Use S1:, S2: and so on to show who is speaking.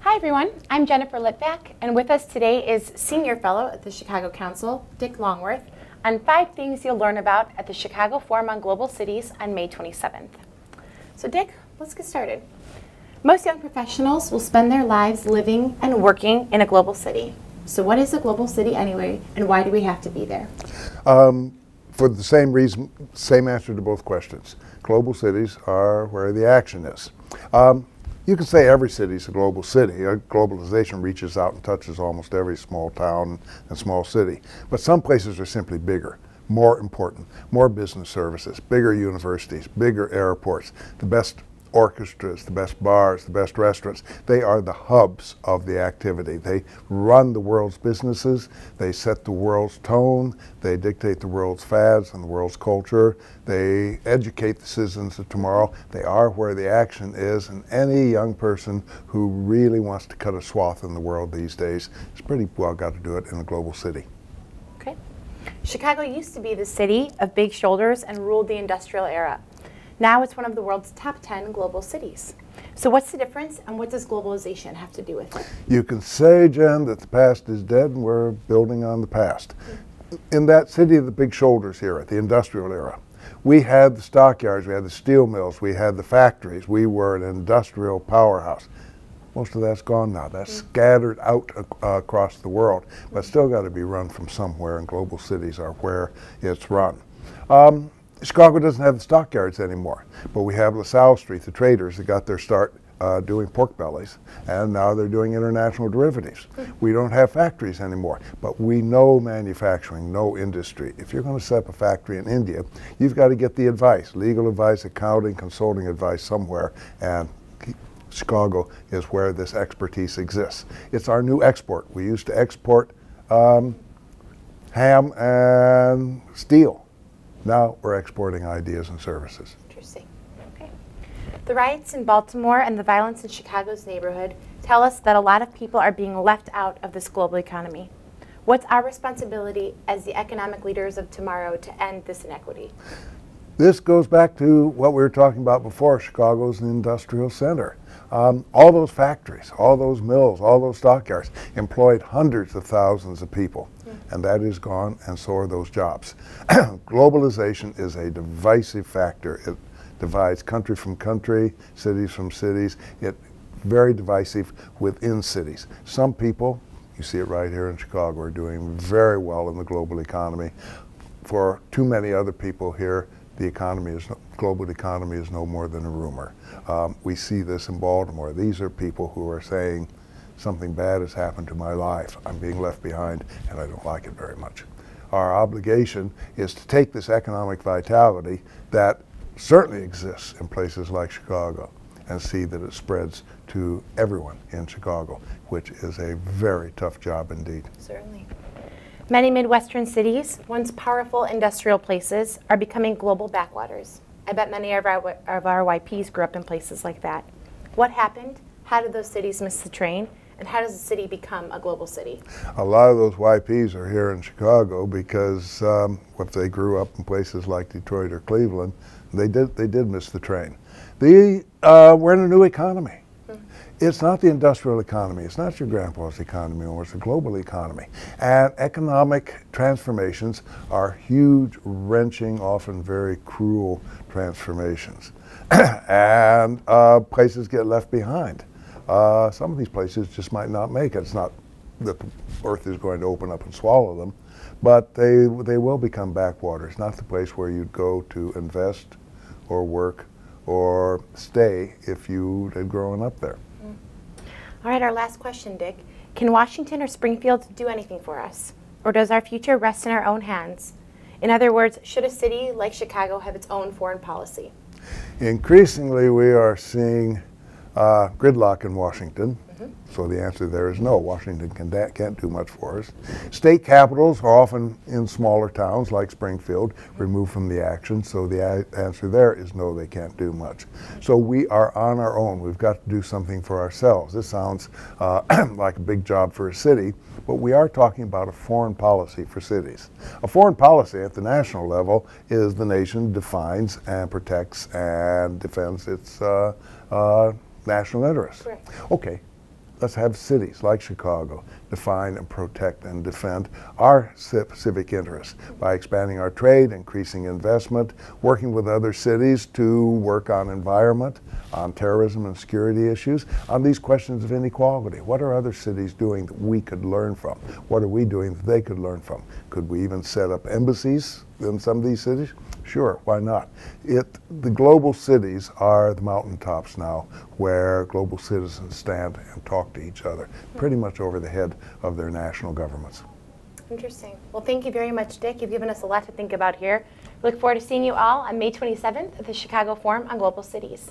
S1: Hi everyone, I'm Jennifer Litvak, and with us today is Senior Fellow at the Chicago Council, Dick Longworth, on 5 things you'll learn about at the Chicago Forum on Global Cities on May 27th. So Dick, let's get started. Most young professionals will spend their lives living and working in a global city. So what is a global city anyway, and why do we have to be there?
S2: For the same reason, same answer to both questions. Global cities are where the action is. You can say every city is a global city. Globalization reaches out and touches almost every small town and small city. But some places are simply bigger, more important, more business services, bigger universities, bigger airports, the best orchestras, the best bars, the best restaurants. They are the hubs of the activity. They run the world's businesses, they set the world's tone, they dictate the world's fads and the world's culture, they educate the citizens of tomorrow. They are where the action is, and any young person who really wants to cut a swath in the world these days has pretty well got to do it in a global city.
S1: Okay. Chicago used to be the city of big shoulders and ruled the industrial era. Now it's one of the world's top 10 global cities. So what's the difference, and what does globalization have to do with it?
S2: You can say, Jen, that the past is dead and we're building on the past. In that city of the big shoulders here, at the industrial era, we had the stockyards, we had the steel mills, we had the factories. We were an industrial powerhouse. Most of that's gone now. That's scattered out across the world, but still got to be run from somewhere, and global cities are where it's run. Chicago doesn't have the stockyards anymore, but we have LaSalle Street, the traders that got their start doing pork bellies, and now they're doing international derivatives. We don't have factories anymore, but we know manufacturing, know industry. If you're going to set up a factory in India, you've got to get the advice, legal advice, accounting, consulting advice somewhere, and Chicago is where this expertise exists. It's our new export. We used to export ham and steel. Now we're exporting ideas and services.
S1: Interesting. Okay. The riots in Baltimore and the violence in Chicago's neighborhood tell us that a lot of people are being left out of this global economy. What's our responsibility as the economic leaders of tomorrow to end this inequity?
S2: This goes back to what we were talking about before. Chicago's an industrial center. All those factories, all those mills, all those stockyards employed hundreds of thousands of people, and that is gone, and so are those jobs. Globalization is a divisive factor. It divides country from country, cities from cities. It's very divisive within cities. Some people, you see it right here in Chicago, are doing very well in the global economy. For too many other people here, the global economy is no more than a rumor. We see this in Baltimore. These are people who are saying, something bad has happened to my life. I'm being left behind, and I don't like it very much. Our obligation is to take this economic vitality that certainly exists in places like Chicago and see that it spreads to everyone in Chicago, which is a very tough job indeed.
S1: Certainly. Many Midwestern cities, once powerful industrial places, are becoming global backwaters. I bet many of our YPs grew up in places like that. What happened? How did those cities miss the train? And how does a city become a global city?
S2: A lot of those YPs are here in Chicago because if they grew up in places like Detroit or Cleveland, they did miss the train. We're in a new economy. It's not the industrial economy. It's not your grandpa's economy, or it's a global economy. And economic transformations are huge, wrenching, often very cruel transformations. And places get left behind. Some of these places just might not make it. It's not that the earth is going to open up and swallow them, but they will become backwaters, not the place where you'd go to invest or work or stay if you had grown up there.
S1: All right, our last question, Dick. Can Washington or Springfield do anything for us? Or does our future rest in our own hands? In other words, should a city like Chicago have its own foreign policy?
S2: Increasingly, we are seeing gridlock in Washington. So the answer there is no. Washington can't do much for us. State capitals are often in smaller towns like Springfield, removed from the action. So the answer there is no, they can't do much. So we are on our own. We've got to do something for ourselves. This sounds like a big job for a city, but we are talking about a foreign policy for cities. A foreign policy at the national level is the nation defines and protects and defends its national interests.
S1: Correct.
S2: Okay. let's have cities like Chicago define and protect and defend our civic interests by expanding our trade, increasing investment, working with other cities to work on environment, on terrorism and security issues, on these questions of inequality. What are other cities doing that we could learn from? What are we doing that they could learn from? Could we even set up embassies in some of these cities? Sure, why not? The global cities are the mountaintops now where global citizens stand and talk to each other, pretty much over the head of their national governments.
S1: Interesting. Well, thank you very much, Dick. You've given us a lot to think about here. We look forward to seeing you all on May 27th at the Chicago Forum on Global Cities.